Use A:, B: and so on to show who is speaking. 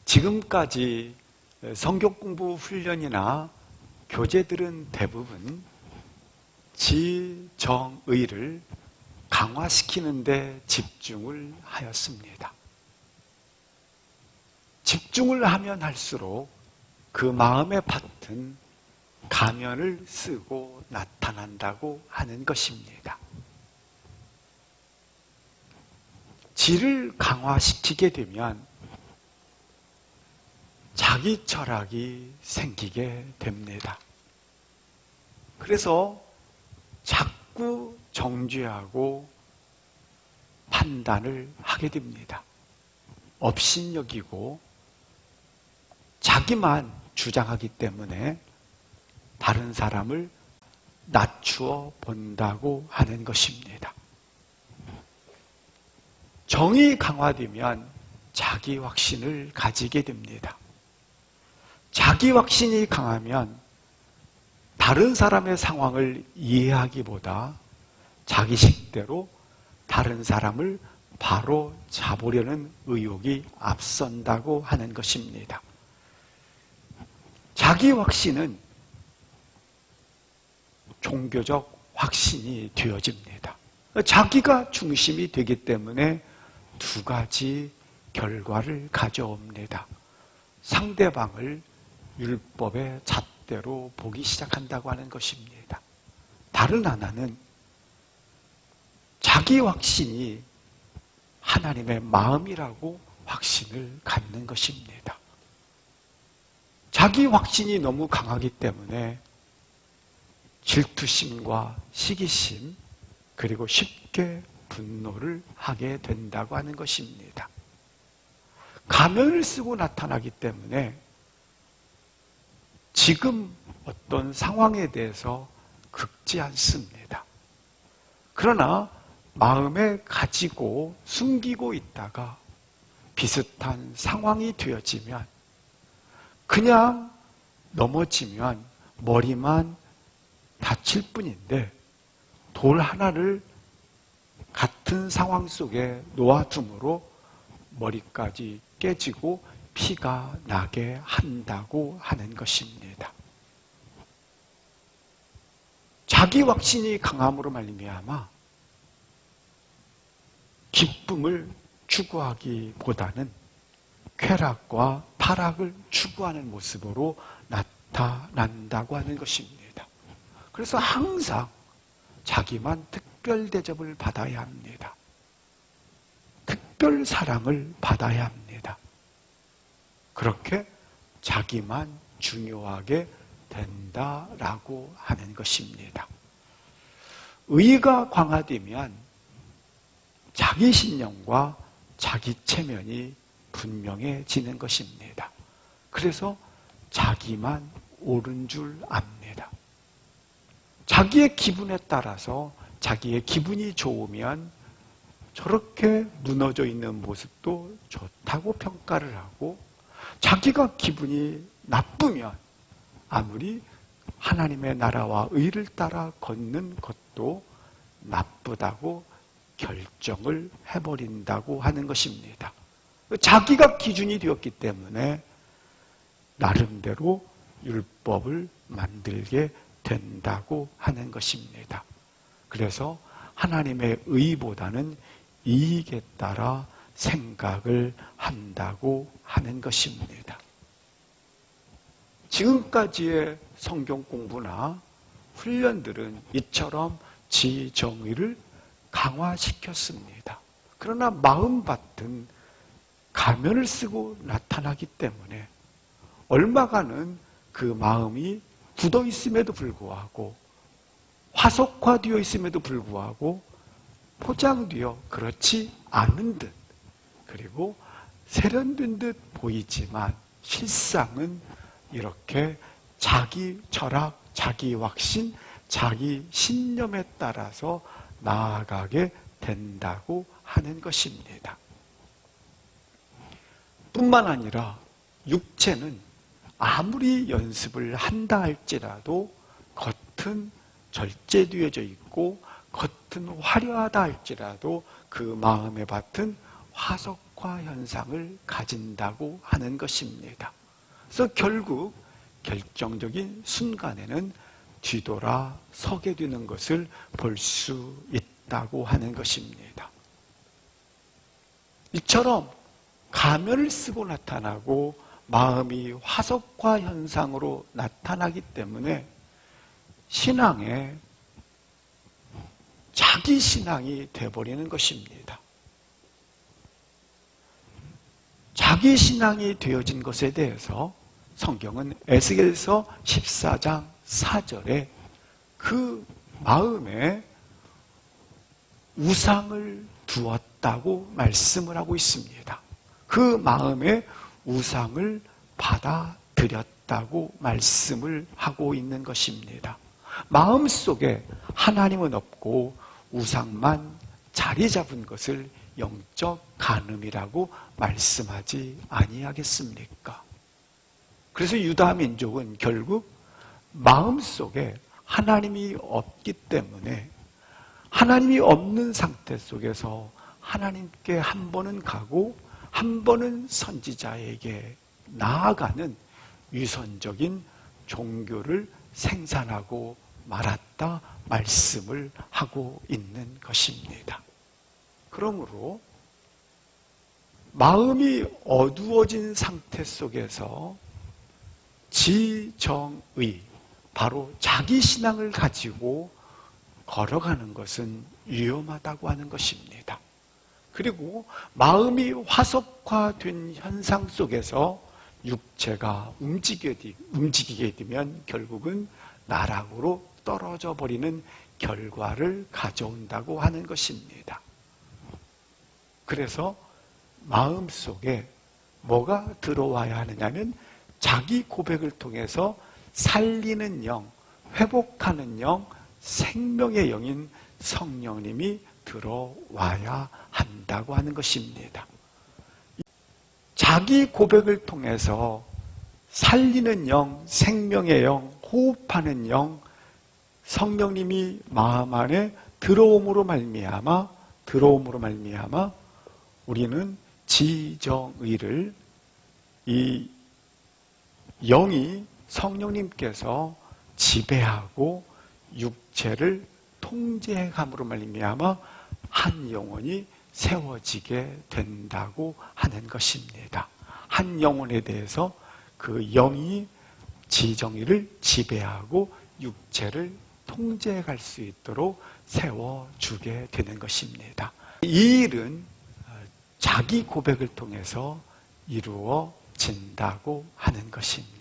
A: 지금까지 성경 공부 훈련이나 교재들은 대부분 지정의를 강화시키는 데 집중을 하였습니다. 집중을 하면 할수록 그 마음의 밭은 가면을 쓰고 나타난다고 하는 것입니다. 지를 강화시키게 되면 자기 철학이 생기게 됩니다. 그래서 자꾸 정죄하고 판단을 하게 됩니다. 업신여기고 자기만 주장하기 때문에 다른 사람을 낮추어 본다고 하는 것입니다. 정이 강화되면 자기 확신을 가지게 됩니다. 자기 확신이 강하면 다른 사람의 상황을 이해하기보다 자기 식대로 다른 사람을 바로 잡으려는 의욕이 앞선다고 하는 것입니다. 자기 확신은 종교적 확신이 되어집니다. 자기가 중심이 되기 때문에 두 가지 결과를 가져옵니다. 상대방을 율법의 잣대로 보기 시작한다고 하는 것입니다. 다른 하나는 자기 확신이 하나님의 마음이라고 확신을 갖는 것입니다. 자기 확신이 너무 강하기 때문에 질투심과 시기심, 그리고 쉽게 분노를 하게 된다고 하는 것입니다. 가면을 쓰고 나타나기 때문에 지금 어떤 상황에 대해서 긁지 않습니다. 그러나 마음에 가지고 숨기고 있다가 비슷한 상황이 되어지면 그냥 넘어지면 머리만 다칠 뿐인데 돌 하나를 같은 상황 속에 놓아둠으로 머리까지 깨지고 피가 나게 한다고 하는 것입니다. 자기 확신이 강함으로 말미암아 기쁨을 추구하기보다는 쾌락과 타락을 추구하는 모습으로 나타난다고 하는 것입니다. 그래서 항상 자기만 특별 대접을 받아야 합니다. 특별 사랑을 받아야 합니다. 그렇게 자기만 중요하게 된다라고 하는 것입니다. 의가 강화되면 자기 신념과 자기 체면이 분명해지는 것입니다. 그래서 자기만 옳은 줄 압니다. 자기의 기분에 따라서 자기의 기분이 좋으면 저렇게 무너져 있는 모습도 좋다고 평가를 하고, 자기가 기분이 나쁘면 아무리 하나님의 나라와 의를 따라 걷는 것도 나쁘다고 결정을 해버린다고 하는 것입니다. 자기가 기준이 되었기 때문에 나름대로 율법을 만들게 된다고 하는 것입니다. 그래서 하나님의 의보다는 이익에 따라 생각을 한다고 하는 것입니다. 지금까지의 성경 공부나 훈련들은 이처럼 지정의를 강화시켰습니다. 그러나 마음밭은 가면을 쓰고 나타나기 때문에 얼마간은 그 마음이 굳어 있음에도 불구하고, 화석화되어 있음에도 불구하고 포장되어 그렇지 않은 듯, 그리고 세련된 듯 보이지만 실상은 이렇게 자기 철학, 자기 확신, 자기 신념에 따라서 나아가게 된다고 하는 것입니다. 뿐만 아니라 육체는 아무리 연습을 한다 할지라도 겉은 절제되어져 있고 겉은 화려하다 할지라도 그 마음의 밭은 화석화 현상을 가진다고 하는 것입니다. 그래서 결국 결정적인 순간에는 뒤돌아 서게 되는 것을 볼 수 있다고 하는 것입니다. 이처럼 가면을 쓰고 나타나고 마음이 화석화 현상으로 나타나기 때문에 신앙에 자기 신앙이 되어버리는 것입니다. 자기 신앙이 되어진 것에 대해서 성경은 에스겔서 14장 4절에 그 마음에 우상을 두었다고 말씀을 하고 있습니다. 그 마음에 우상을 받아들였다고 말씀을 하고 있는 것입니다. 마음속에 하나님은 없고 우상만 자리 잡은 것을 영적 간음이라고 말씀하지 아니하겠습니까? 그래서 유다 민족은 결국 마음속에 하나님이 없기 때문에 하나님이 없는 상태 속에서 하나님께 한 번은 가고 한 번은 선지자에게 나아가는 위선적인 종교를 생산하고 말았다 말씀을 하고 있는 것입니다. 그러므로 마음이 어두워진 상태 속에서 지정의, 바로 자기 신앙을 가지고 걸어가는 것은 위험하다고 하는 것입니다. 그리고 마음이 화석화된 현상 속에서 육체가 움직이게 되면 결국은 나락으로 떨어져 버리는 결과를 가져온다고 하는 것입니다. 그래서 마음속에 뭐가 들어와야 하느냐면 자기 고백을 통해서 살리는 영, 회복하는 영, 생명의 영인 성령님이 들어와야 한다고 하는 것입니다. 자기 고백을 통해서 살리는 영, 생명의 영, 호흡하는 영, 성령님이 마음 안에 들어옴으로 말미암아 우리는 지정의를, 이 영이 성령님께서 지배하고 육체를 통제함으로 말미암아 한 영혼이 세워지게 된다고 하는 것입니다. 한 영혼에 대해서 그 영이 지정의를 지배하고 육체를 통제해 갈 수 있도록 세워주게 되는 것입니다. 이 일은 자기 고백을 통해서 이루어진다고 하는 것입니다.